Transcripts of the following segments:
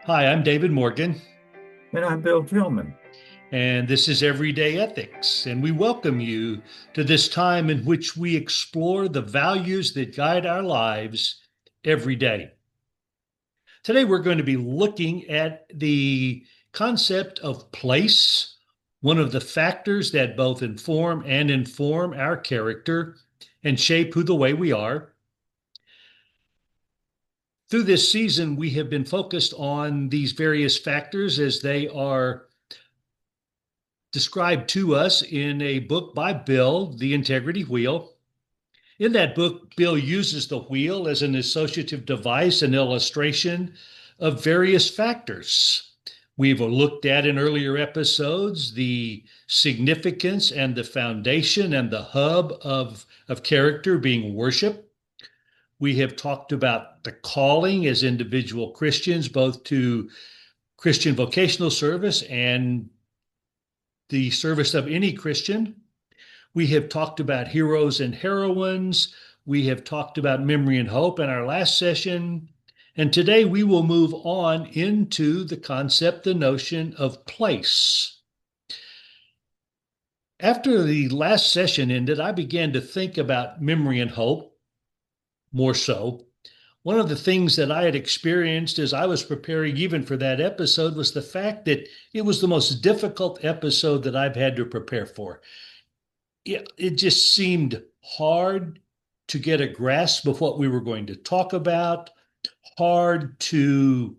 Hi, I'm David Morgan, And I'm Bill Tillman. and this is Everyday Ethics. And we welcome you to this time in which we explore the values that guide our lives every day. Today, we're going to be looking at the concept of place, one of the factors that both inform our character and shape who the way we are. Through this season, we have been focused on these various factors as they are described to us in a book by Bill, The Integrity Wheel. In that book, Bill uses the wheel as an associative device and illustration of various factors. We've looked at in earlier episodes the significance and the foundation and the hub of character being worship. We have talked about the calling as individual Christians, both to Christian vocational service and the service of any Christian. We have talked about heroes and heroines. We have talked about memory and hope in our last session. And today we will move on into the concept, the notion of place. After the last session ended, I began to think about memory and hope more so. One of the things that I had experienced as I was preparing even for that episode was the fact that it was the most difficult episode that I've had to prepare for. It just seemed hard to get a grasp of what we were going to talk about, hard to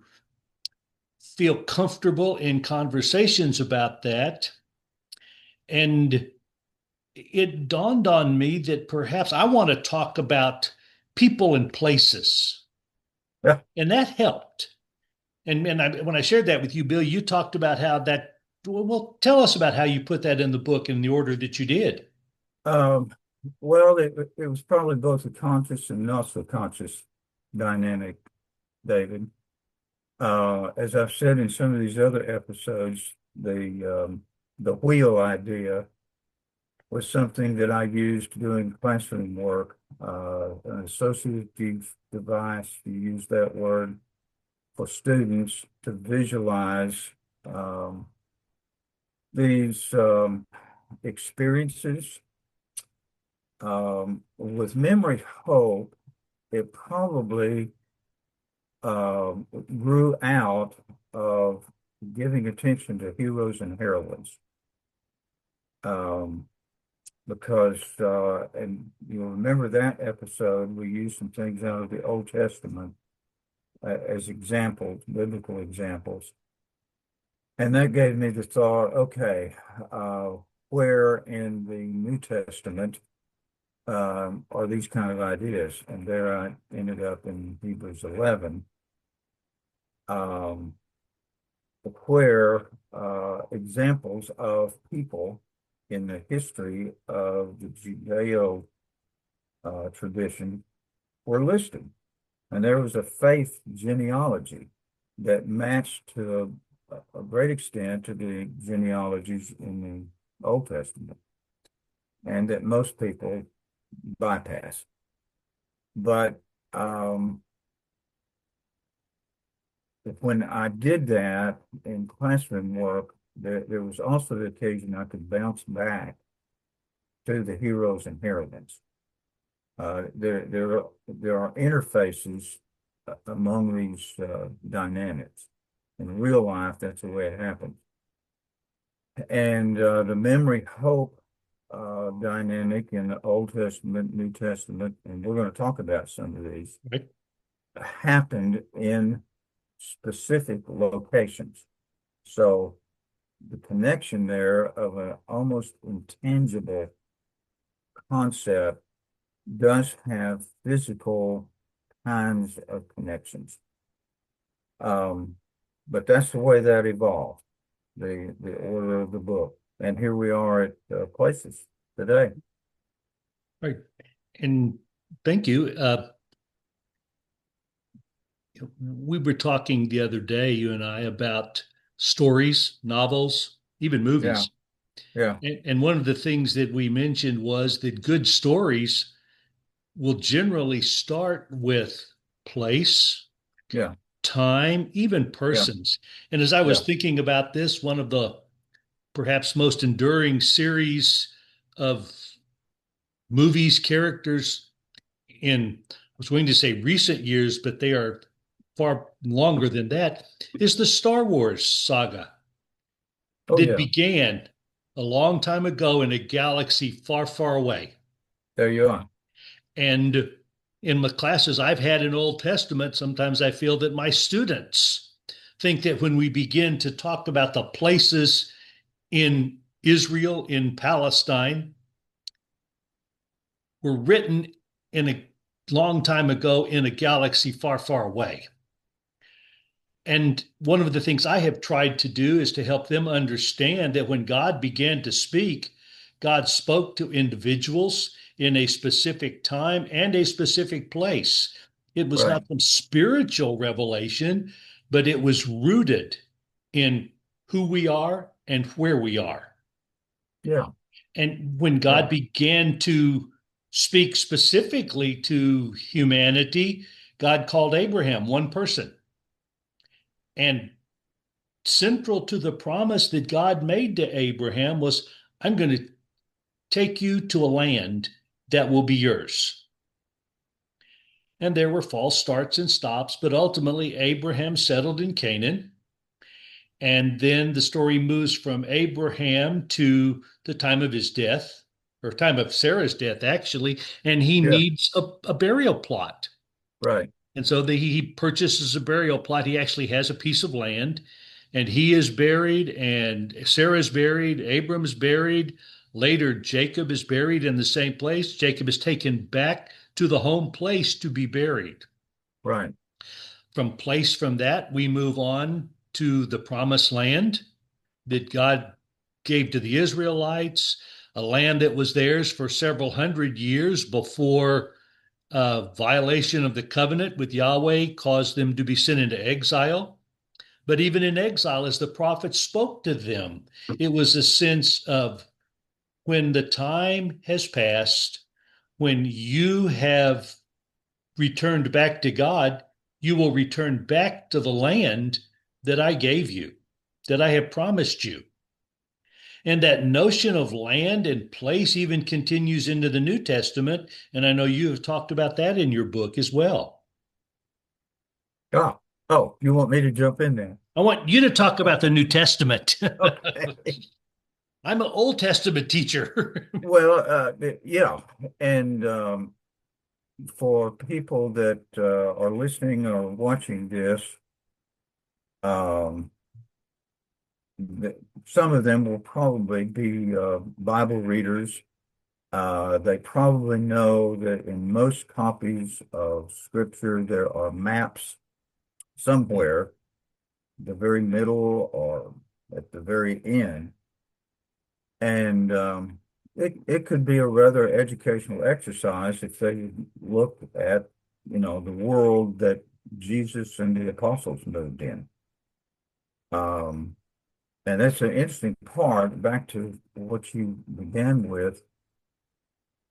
feel comfortable in conversations about that. And it dawned on me that perhaps I want to talk about people and places. Yeah. And that helped. When I shared that with you, Bill, you talked about how that, well, tell us about how you put that in the book in the order that you did. Um, well, it was probably both a conscious and not so conscious dynamic, David. As I've said in some of these other episodes, the wheel idea was something that I used doing classroom work, an associative device, to use that word, for students to visualize um, these experiences. With memory hope, it probably grew out of giving attention to heroes and heroines. Um, because, and you'll remember that episode, we used some things out of the Old Testament as examples, biblical examples. And that gave me the thought, okay, where in the New Testament are these kind of ideas? And there I ended up in Hebrews 11, um, where examples of people in the history of the Judeo tradition were listed. And there was a faith genealogy that matched to a great extent to the genealogies in the Old Testament, and that most people bypass. But when I did that in classroom work, there was also the occasion I could bounce back to the heroes and heroines. There are interfaces among these dynamics. In real life, that's the way it happens. And the memory hope dynamic in the Old Testament, New Testament, and we're going to talk about some of these, Right? happened in specific locations. So the connection there of an almost intangible concept does have physical kinds of connections. But that's the way that evolved, the order of the book. And here we are at places today. Right. And thank you. We were talking the other day, you and I, about stories, novels, even Yeah, movies. yeah, And one of the things that we mentioned was that good stories will generally start with place, yeah. time, even Yeah. persons. And as I was Yeah. thinking about this, one of the perhaps most enduring series of movies, characters in, I was going to say recent years, but they are far longer than that, is the Star Wars saga Oh, that yeah. began a long time ago in a galaxy far, far away. There you are. And in the classes I've had in Old Testament, sometimes I feel that my students think that when we begin to talk about the places in Israel, in Palestine, were written in a long time ago in a galaxy far, far away. And one of the things I have tried to do is to help them understand that when God began to speak, God spoke to individuals in a specific time and a specific place. It was Right. not some spiritual revelation, but it was rooted in who we are and where we are. Yeah. And when Yeah. God began to speak specifically to humanity, God called Abraham one person. And central to the promise that God made to Abraham was, I'm going to take you to a land that will be yours. And there were false starts and stops, but ultimately Abraham settled in Canaan. And then the story moves from Abraham to the time of his death, or time of Sarah's death, actually, and he Yeah. needs a burial plot. Right. And so he purchases a burial plot. He actually has a piece of land, and he is buried, and Sarah's buried, Abram's buried. Later, Jacob is buried in the same place. Jacob is taken back to the home place to be buried. Right. From that, we move on to the promised land that God gave to the Israelites, a land that was theirs for several hundred years before violation of the covenant with Yahweh caused them to be sent into exile. But even in exile, as the prophet spoke to them, it was a sense of when the time has passed, when you have returned back to God, you will return back to the land that I gave you, that I have promised you. And that notion of land and place even continues into the New Testament. And I know you have talked about that in your book as well. Oh, oh, you want me to jump in there? I want you to talk about the New Testament. Okay. I'm an Old Testament teacher. Well, yeah. And for people that are listening or watching this, um, some of them will probably be Bible readers. They probably know that in most copies of Scripture, there are maps somewhere, the very middle or at the very end. And it could be a rather educational exercise if they look at, the world that Jesus and the apostles moved in. Um, and that's an interesting part, back to what you began with,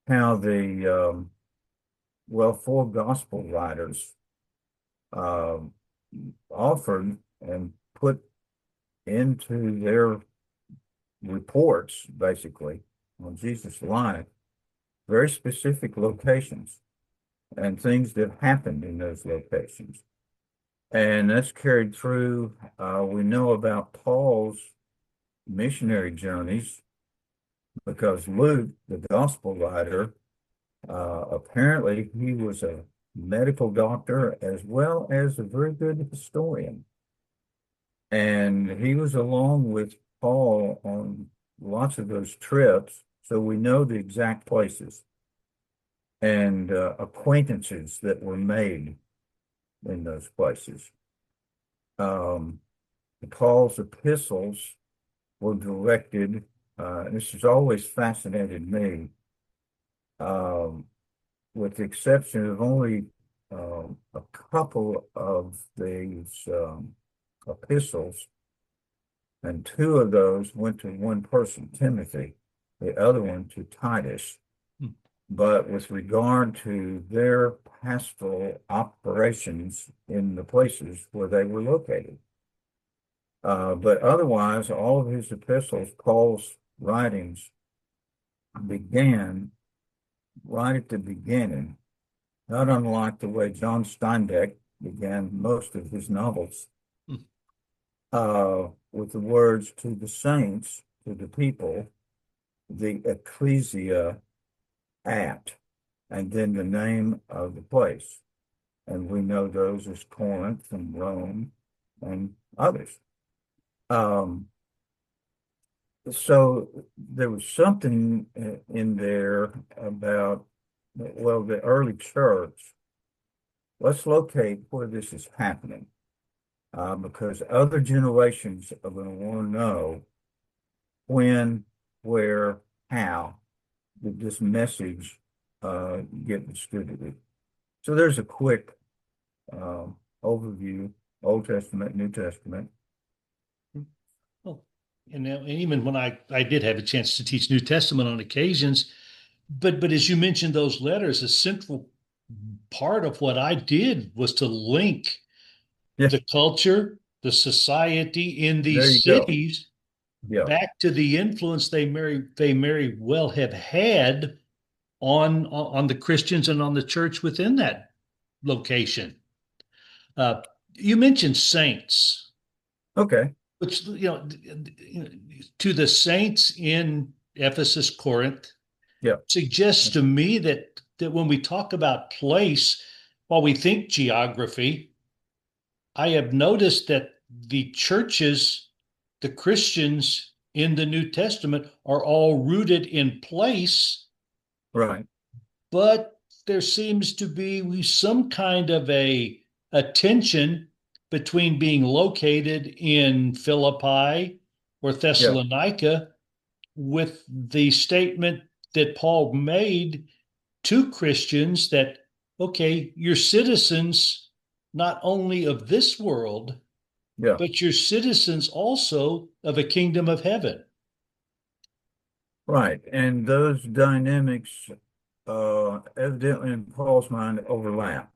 how four gospel writers um, offered and put into their reports, basically, on Jesus' life, very specific locations and things that happened in those locations. And that's carried through. We know about Paul's missionary journeys because Luke, the gospel writer, apparently he was a medical doctor as well as a very good historian. And he was along with Paul on lots of those trips, so we know the exact places and acquaintances that were made in those places. Um, Paul's epistles were directed, this has always fascinated me, um, with the exception of only a couple of these epistles, and two of those went to one person, Timothy, the other one to Titus. but with regard to their pastoral operations in the places where they were located. But otherwise, all of his epistles, Paul's writings, began right at the beginning, not unlike the way John Steinbeck began most of his novels, Hmm. with the words to the saints, to the people, the ecclesia at, and then the name of the place. And we know those as Corinth and Rome and others. Um, so there was something in there about, well, the early church. Let's locate where this is happening, because other generations are going to want to know when, where, how did this message get distributed. So there's a quick overview, Old Testament, New Testament. Oh, and even when I did have a chance to teach New Testament on occasions, but as you mentioned those letters, a central part of what I did was to link Yeah, the culture, the society in there you these go. cities Yeah, back to the influence they very well have had on the Christians and on the church within that location. Uh, you mentioned saints, okay. which to the saints in Ephesus, Corinth, Yeah, suggests to me that when we talk about place, while we think geography, I have noticed that the churches, the Christians in the New Testament are all rooted in place, right. but there seems to be some kind of a tension between being located in Philippi or Yeah, Thessalonica with the statement that Paul made to Christians that, okay, you're citizens not only of this world, yeah, but you're citizens also of a kingdom of heaven. right. And those dynamics evidently in Paul's mind overlap.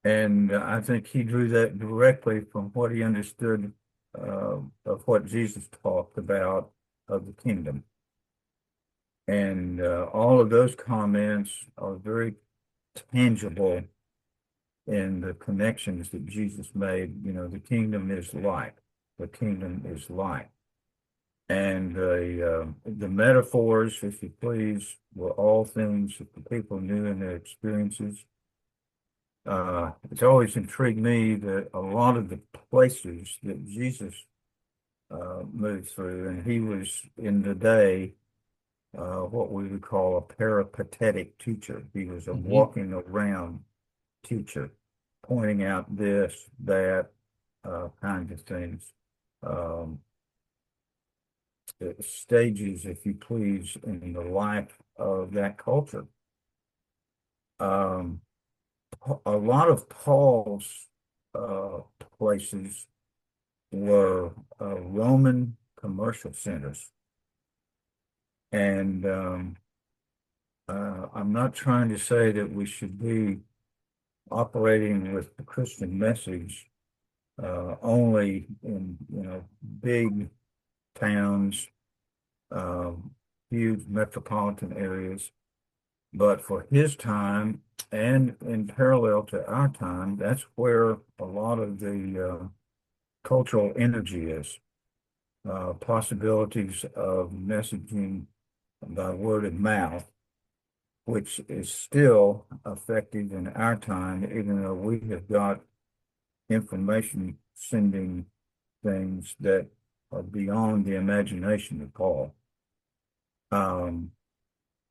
And I think he drew that directly from what he understood of what Jesus talked about of the kingdom. And all of those comments are very tangible in the connections that Jesus made. You know, the kingdom is light. The kingdom is light. And the metaphors, if you please, were all things that the people knew in their experiences. It's always intrigued me that a lot of the places that Jesus moved through, and he was in the day what we would call a peripatetic teacher. He was a Mhm. walking around teacher, pointing out this, that, kinds of things. Um, Stages, if you please, in the life of that culture. Um, a lot of Paul's uh, places were Roman commercial centers. And I'm not trying to say that we should be operating with the Christian message only in, big towns, um, huge metropolitan areas. But for his time and in parallel to our time, that's where a lot of the cultural energy is. Possibilities of messaging by word of mouth, which is still effective in our time, even though we have got information sending things that are beyond the imagination of Paul. Um,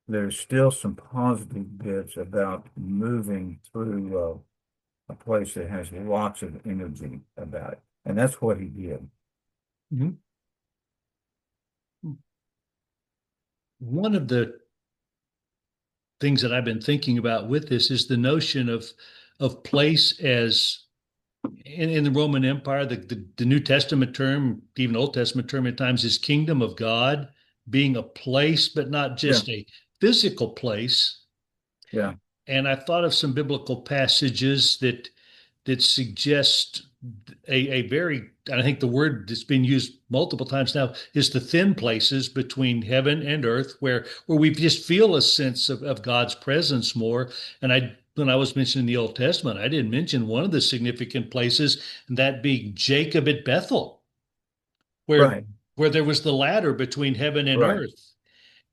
there's still some positive bits about moving through a place that has lots of energy about it. And that's what he did. Mhm. One of the things that I've been thinking about with this is the notion of place as in the Roman Empire, the New Testament term, even Old Testament term at times is kingdom of God, being a place, but not Yeah, just a physical place. Yeah. And I thought of some biblical passages that suggest a very, and I think the word that's been used multiple times now is the thin places between heaven and earth, where we just feel a sense of God's presence more. And when I was mentioning the Old Testament, I didn't mention one of the significant places, and that being Jacob at Bethel, where Right. where there was the ladder between heaven and Right. earth.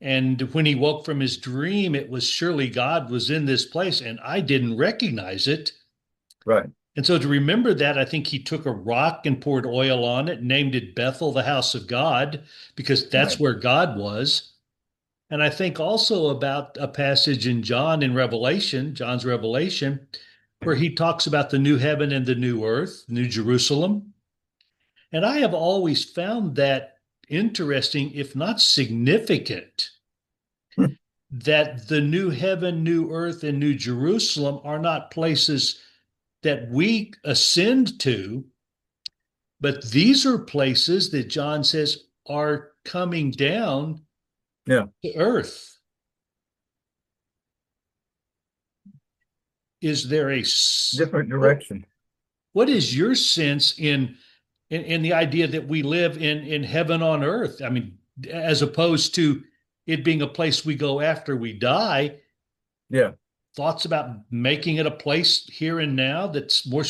And when he woke from his dream, it was surely God was in this place, and I didn't recognize it. Right. And so to remember that, I think he took a rock and poured oil on it, named it Bethel, the house of God, because that's Right. where God was. And I think also about a passage in John's Revelation, where he talks about the new heaven and the new earth, New Jerusalem. And I have always found that interesting, if not significant, that the new heaven, new earth, and new Jerusalem are not places that we ascend to, but these are places that John says are coming down Yeah. to earth. Is there Different what, direction. what is your sense in the idea that we live in heaven on earth? I mean, as opposed to it being a place we go after we die, Yeah. thoughts about making it a place here and now that's more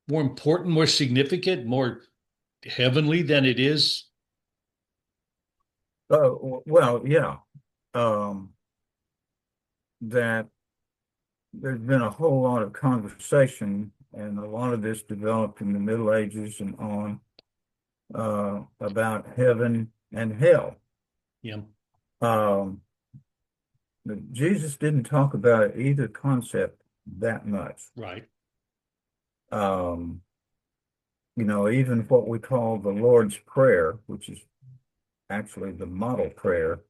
important, more significant, more heavenly than it is. Well, yeah. Um, that there's been a whole lot of conversation, and a lot of this developed in the Middle Ages and on about heaven and hell. Yeah, Um, but Jesus didn't talk about either concept that much. right. Um, even what we call the Lord's Prayer, which is actually the model prayer,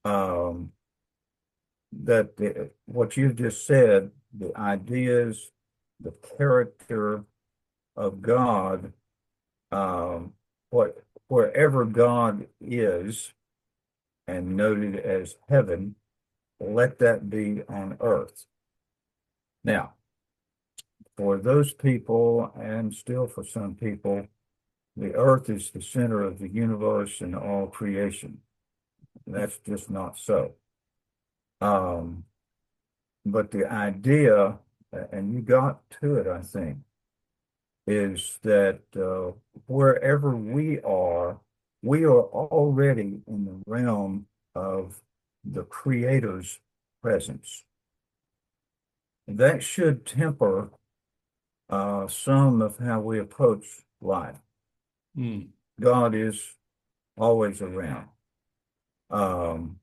um, what you just said, the ideas, the character of God, um, wherever God is and noted as heaven, let that be on earth. Now, for those people, and still for some people, the earth is the center of the universe and all creation. That's just not so. Um, but the idea, and you got to it, I think, is that wherever we are already in the realm of the Creator's presence. That should temper some of how we approach life. Mm. God is always around. And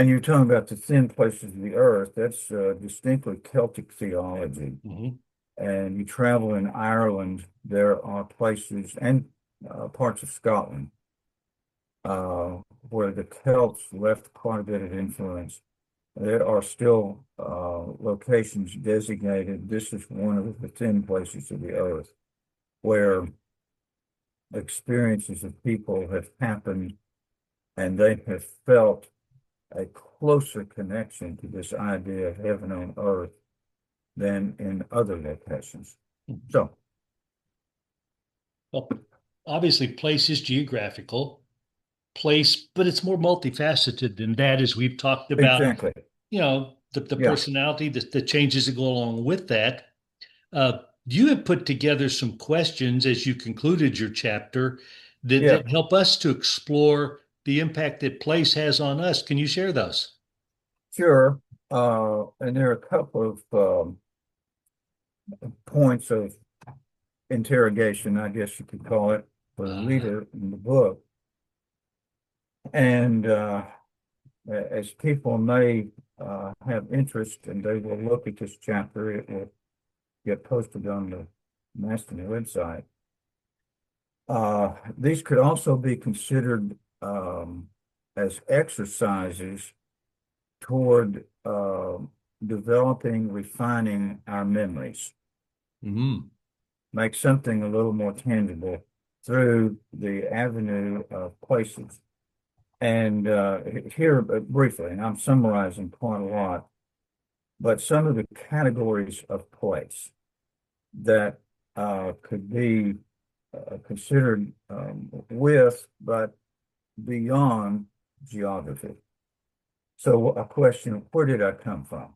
you're talking about the thin places of the earth. That's distinctly Celtic theology. Mhm. And you travel in Ireland, there are places and parts of Scotland where the Celts left quite a bit of influence. There are still locations designated. This is one of the thin places of the earth where experiences of people have happened and they have felt a closer connection to this idea of heaven on earth than in other locations. So, Well, obviously, place is geographical, place, but it's more multifaceted than that, as we've talked about, exactly. the Yeah. personality, the changes that go along with that. You have put together some questions as you concluded your chapter Yeah. that help us to explore the impact that place has on us. Can you share those? Sure. And there are a couple of points of interrogation, I guess you could call it, for the Uh, reader in the book. And as people may have interest and they will look at this chapter, it will get posted on the Maston website. These could also be considered as exercises toward developing, refining our memories, mhm. make something a little more tangible through the avenue of places. And here briefly, and I'm summarizing quite a lot, but some of the categories of place that could be considered with, but beyond geography. So a question, where did I come from?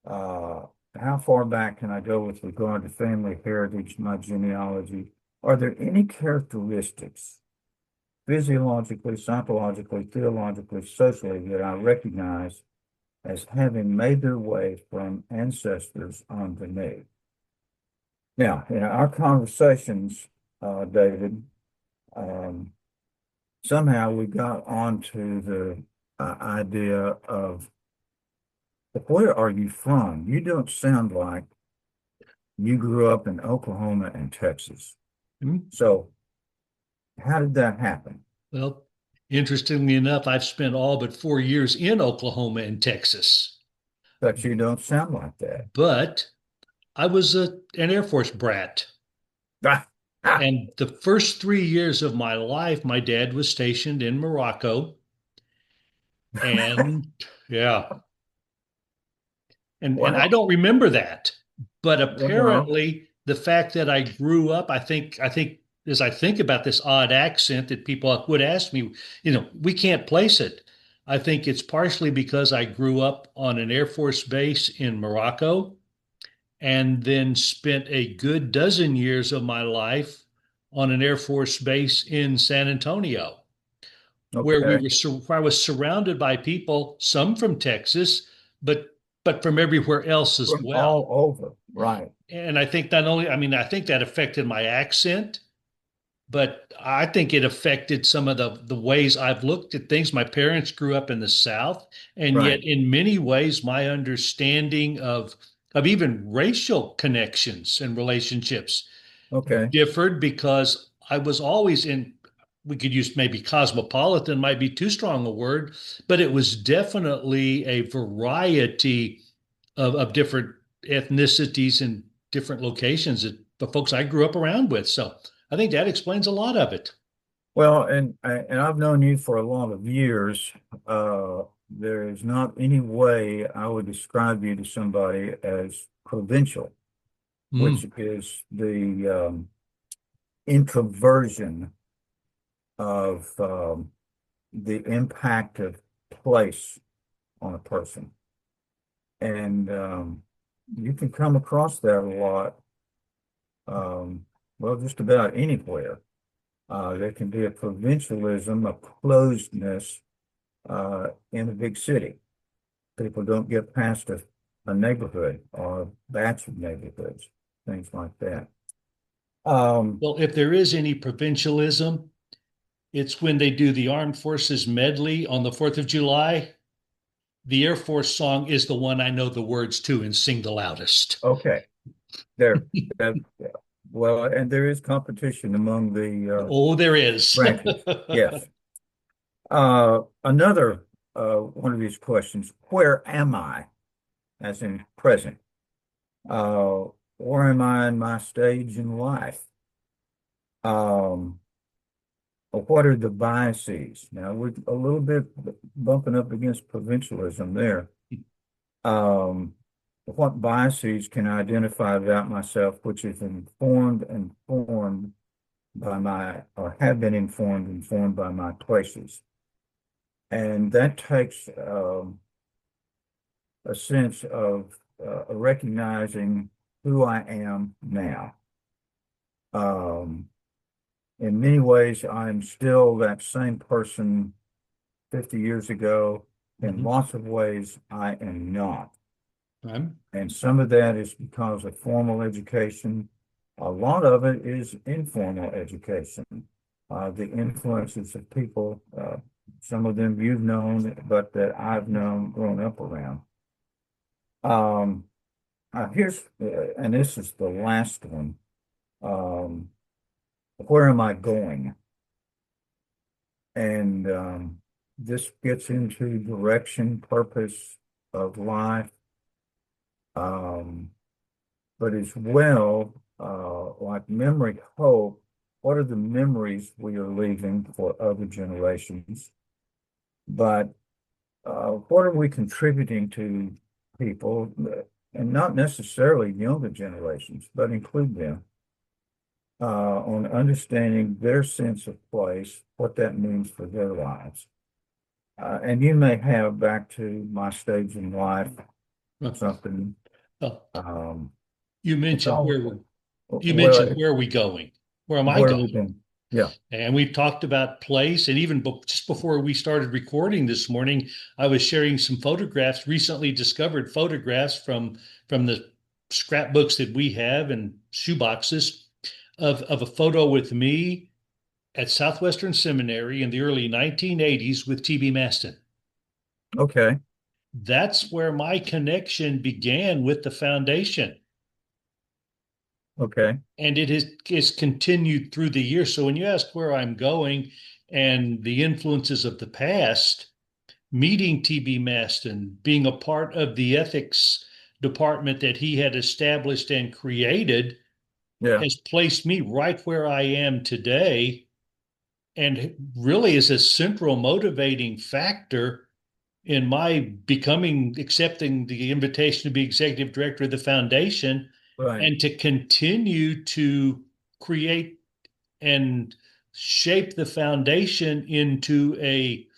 Uh, how far back can I go with regard to family heritage, my genealogy? Are there any characteristics physiologically, psychologically, theologically, socially that I recognize as having made their way from ancestors onto me? Now, in our conversations, David, um, somehow we got onto the idea of where are you from? You don't sound like you grew up in Oklahoma and Texas. Mhm. So, how did that happen? Well, interestingly enough, I've spent all but 4 years in Oklahoma and Texas, But you don't sound like that. but I was an Air Force brat. Ah, ah, And the first 3 years of my life, my dad was stationed in Morocco. And yeah, and I well, don't remember that. But well, apparently the fact that I grew up, I think as I think about this odd accent that people would ask me, we can't place it. I think it's partially because I grew up on an Air Force base in Morocco and then spent a good dozen years of my life on an Air Force base in San Antonio, okay. where I was surrounded by people, some from Texas, but from everywhere else as From well. all over, right. And I think not only, I mean, I think that affected my accent, but I think it affected some of the ways I've looked at things. My parents grew up in the South, and yet Right. in many ways, my understanding of even racial connections and relationships Okay. differed because I was always in, we could use maybe cosmopolitan, might be too strong a word, but it was definitely a variety of different ethnicities and different locations that the folks I grew up around with. So I think that explains a lot of it. Well, and I've known you for a lot of years. There is not any way I would describe you to somebody as provincial, which Mm, is the introversion of the impact of place on a person. And you can come across that a lot, well, just about anywhere. There can be a provincialism, a closedness in a big city. People don't get past a neighborhood or a batch of neighborhoods, things like that. Um, well, if there is any provincialism, it's when they do the Armed Forces medley on the 4th of July. The Air Force song is the one I know the words to and sing the loudest. okay, there. that- well, and there is competition among the Oh, there is. branches. Yes. Another one of these questions, where am I, as in present? Uh, where am I in my stage in life? Um, what are the biases? Now, we're a little bit bumping up against provincialism there. Um, what biases can I identify about myself, which is and formed by or have been and formed by my places? And that takes a sense of recognizing who I am now. Um, in many ways, I'm still that same person 50 years ago. In Mhm. lots of ways, I am not. I'm- And some of that is because of formal education. A lot of it is informal education. The influences of people, some of them you've known, but that I've known, grown up around. Um, and this is the last one. Um, where am I going? And this gets into direction, purpose of life, um, but as well, like memory, hope, what are the memories we are leaving for other generations, but what are we contributing to people, and not necessarily younger generations, but include them, on understanding their sense of place, what that means for their lives. And you may have, back to my stage in life, something. Oh, Um, you it's mentioned all where are we going? Where am I where we've going? been. Yeah. And we talked about place, and even just before we started recording this morning, I was sharing some photographs, recently discovered photographs from the scrapbooks that we have and shoeboxes of a photo with me at Southwestern Seminary in the early 1980s with T.B. Maston. Okay. That's where my connection began with the foundation. Okay. And it is continued through the years. So when you ask where I'm going and the influences of the past, meeting T.B. Maston, being a part of the ethics department that he had established and created, Yeah. has placed me right where I am today, and really is a central motivating factor in my accepting the invitation to be executive director of the foundation, Right. and to continue to create and shape the foundation into a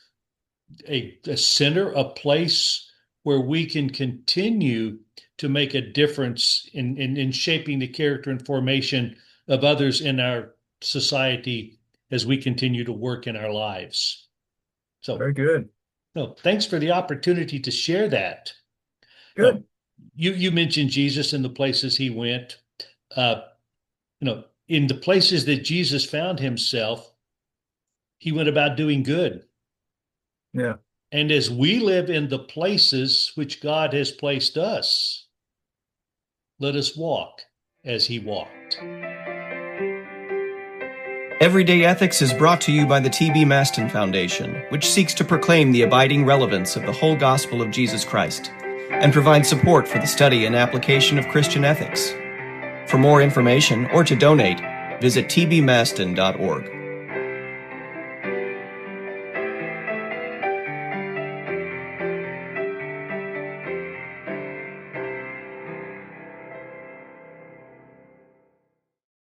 center, a place where we can continue to make a difference in shaping the character and formation of others in our society as we continue to work in our lives. So, Very good. no, thanks for the opportunity to share that. No, Good. you mentioned Jesus and the places he went. Uh, in the places that Jesus found himself, he went about doing good. Yeah. And as we live in the places which God has placed us, let us walk as he walked. Everyday Ethics is brought to you by the T.B. Maston Foundation, which seeks to proclaim the abiding relevance of the whole gospel of Jesus Christ and provide support for the study and application of Christian ethics. For more information or to donate, visit tbmaston.org.